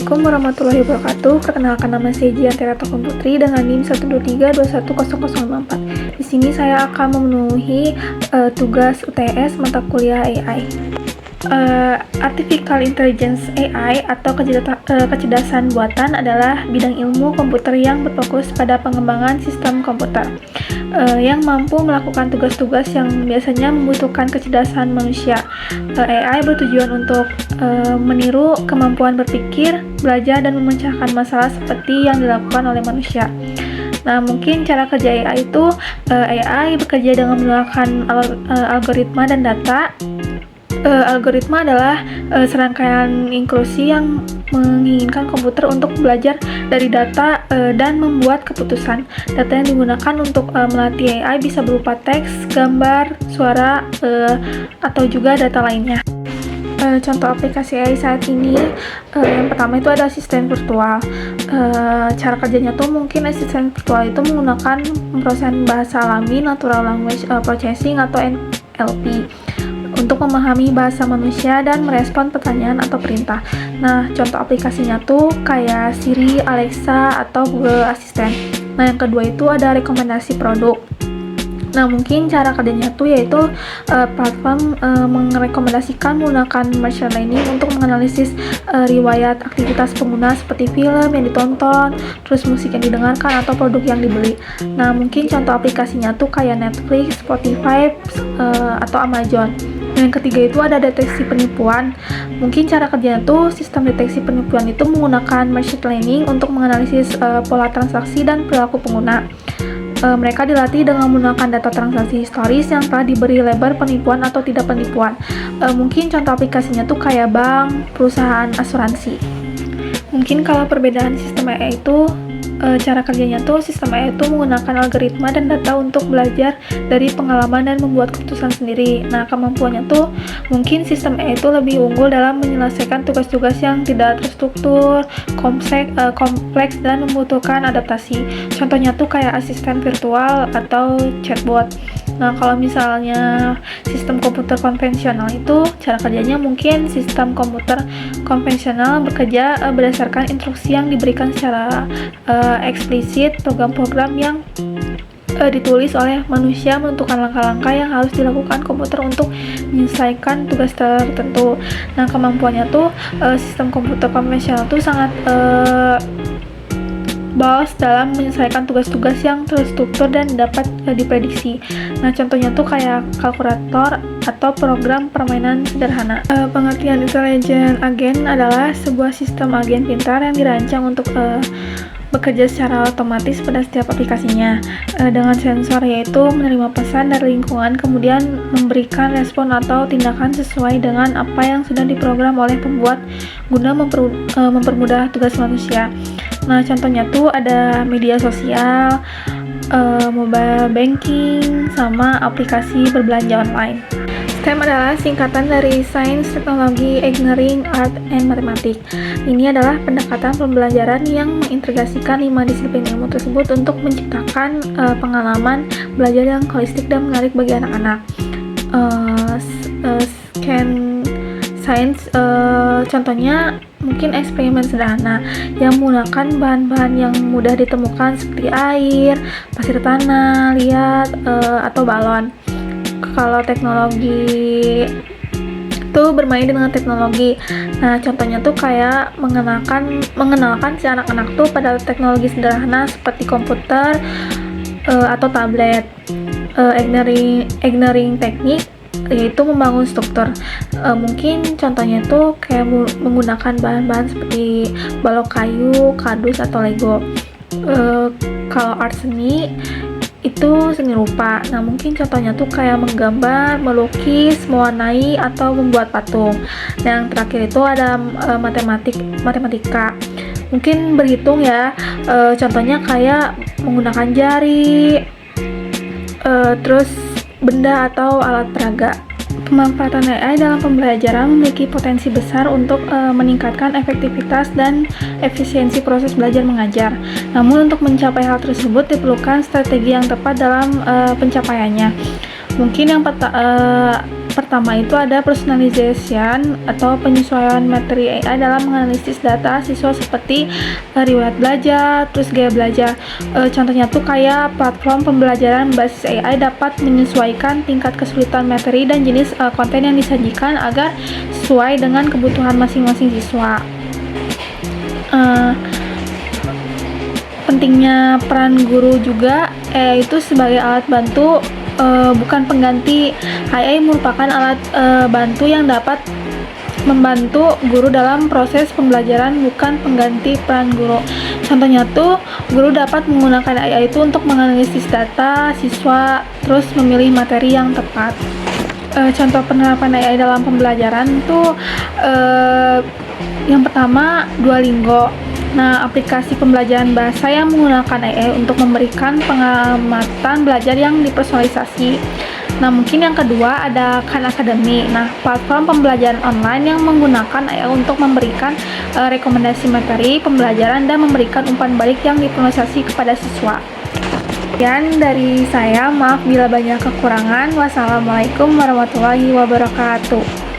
Assalamualaikum warahmatullahi wabarakatuh. Perkenalkan, nama saya Jiantera Tokon Putri dengan NIM 123210054. Di sini saya akan memenuhi tugas UTS mata kuliah AI. Artificial Intelligence AI atau kecerdasan buatan adalah bidang ilmu komputer yang berfokus pada pengembangan sistem komputer yang mampu melakukan tugas-tugas yang biasanya membutuhkan kecerdasan manusia. AI bertujuan untuk meniru kemampuan berpikir, belajar, dan memecahkan masalah seperti yang dilakukan oleh manusia. Nah, mungkin cara kerja AI itu AI bekerja dengan menggunakan algoritma dan data. Algoritma adalah serangkaian instruksi yang menginginkan komputer untuk belajar dari data dan membuat keputusan. Data yang digunakan untuk melatih AI bisa berupa teks, gambar, suara, atau juga data lainnya. Contoh aplikasi AI saat ini, yang pertama itu ada asisten virtual. Cara kerjanya tuh mungkin asisten virtual itu menggunakan pemrosesan bahasa alami, natural language processing atau NLP, untuk memahami bahasa manusia dan merespon pertanyaan atau perintah. Nah, contoh aplikasinya tuh kayak Siri, Alexa, atau Google Assistant. Nah, yang kedua itu ada rekomendasi produk. Nah, mungkin cara kerjanya tuh yaitu platform merekomendasikan menggunakan machine learning untuk menganalisis riwayat aktivitas pengguna seperti film yang ditonton, terus musik yang didengarkan, atau produk yang dibeli. Nah, mungkin contoh aplikasinya tuh kayak Netflix, Spotify, atau Amazon. Yang ketiga itu ada deteksi penipuan. Mungkin cara kerjanya tuh sistem deteksi penipuan itu menggunakan machine learning untuk menganalisis pola transaksi dan perilaku pengguna. Mereka dilatih dengan menggunakan data transaksi historis yang telah diberi label penipuan atau tidak penipuan. Mungkin contoh aplikasinya tuh kayak bank, perusahaan asuransi. Mungkin kalau perbedaan sistem AI itu cara kerjanya tuh sistem AI itu menggunakan algoritma dan data untuk belajar dari pengalaman dan membuat keputusan sendiri. Nah, kemampuannya tuh mungkin sistem AI itu lebih unggul dalam menyelesaikan tugas-tugas yang tidak terstruktur, kompleks, dan membutuhkan adaptasi. Contohnya tuh kayak asisten virtual atau chatbot. Nah, kalau misalnya sistem komputer konvensional itu cara kerjanya mungkin sistem komputer konvensional bekerja berdasarkan instruksi yang diberikan secara eksplisit. Program-program yang ditulis oleh manusia menentukan langkah-langkah yang harus dilakukan komputer untuk menyelesaikan tugas tertentu. Nah, kemampuannya tuh sistem komputer konvensional tuh sangat bagus dalam menyelesaikan tugas-tugas yang terstruktur dan dapat diprediksi. Nah, contohnya tuh kayak kalkulator atau program permainan sederhana. Pengertian intelligent agent adalah sebuah sistem agen pintar yang dirancang untuk bekerja secara otomatis pada setiap aplikasinya, dengan sensor yaitu menerima pesan dari lingkungan, kemudian memberikan respon atau tindakan sesuai dengan apa yang sudah diprogram oleh pembuat guna mempermudah tugas manusia. Nah, contohnya tuh ada media sosial, mobile banking, sama aplikasi berbelanja online. STEM adalah singkatan dari Sains, Teknologi, Engineering, Art, and Mathematics. Ini adalah pendekatan pembelajaran yang mengintegrasikan 5 disiplin ilmu tersebut untuk menciptakan pengalaman belajar yang holistik dan menarik bagi anak-anak. Science, contohnya mungkin eksperimen sederhana yang menggunakan bahan-bahan yang mudah ditemukan seperti air, pasir tanah, liat, atau balon. Kalau teknologi itu bermain dengan teknologi. Nah, contohnya tuh kayak mengenalkan si anak-anak tuh pada teknologi sederhana seperti komputer atau tablet. Engineering teknik yaitu membangun struktur. Mungkin contohnya tuh kayak menggunakan bahan-bahan seperti balok kayu, kardus, atau Lego. Kalau art seni itu seni rupa. Nah, mungkin contohnya tuh kayak menggambar, melukis, mewarnai, atau membuat patung. Dan yang terakhir itu ada matematika. Mungkin berhitung ya. Contohnya kayak menggunakan jari, terus benda atau alat peraga. Pemanfaatan AI dalam pembelajaran memiliki potensi besar untuk meningkatkan efektivitas dan efisiensi proses belajar mengajar. Namun, untuk mencapai hal tersebut diperlukan strategi yang tepat dalam pencapaiannya. Mungkin yang pertama itu ada personalization atau penyesuaian materi AI dalam menganalisis data siswa seperti riwayat belajar, terus gaya belajar. Contohnya tuh kayak platform pembelajaran berbasis AI dapat menyesuaikan tingkat kesulitan materi dan jenis konten yang disajikan agar sesuai dengan kebutuhan masing-masing siswa. Pentingnya peran guru juga, itu sebagai alat bantu, bukan pengganti. AI merupakan alat bantu yang dapat membantu guru dalam proses pembelajaran, bukan pengganti peran guru. Contohnya tuh, guru dapat menggunakan AI itu untuk menganalisis data siswa, terus memilih materi yang tepat. Contoh penerapan AI dalam pembelajaran tuh, yang pertama Duolingo. Nah, aplikasi pembelajaran bahasa yang menggunakan AI untuk memberikan pengamatan belajar yang dipersonalisasi. Nah, mungkin yang kedua ada Khan Academy. Nah, platform pembelajaran online yang menggunakan AI untuk memberikan rekomendasi materi pembelajaran dan memberikan umpan balik yang dipersonalisasi kepada siswa. Sekian dari saya, maaf bila banyak kekurangan. Wassalamualaikum warahmatullahi wabarakatuh.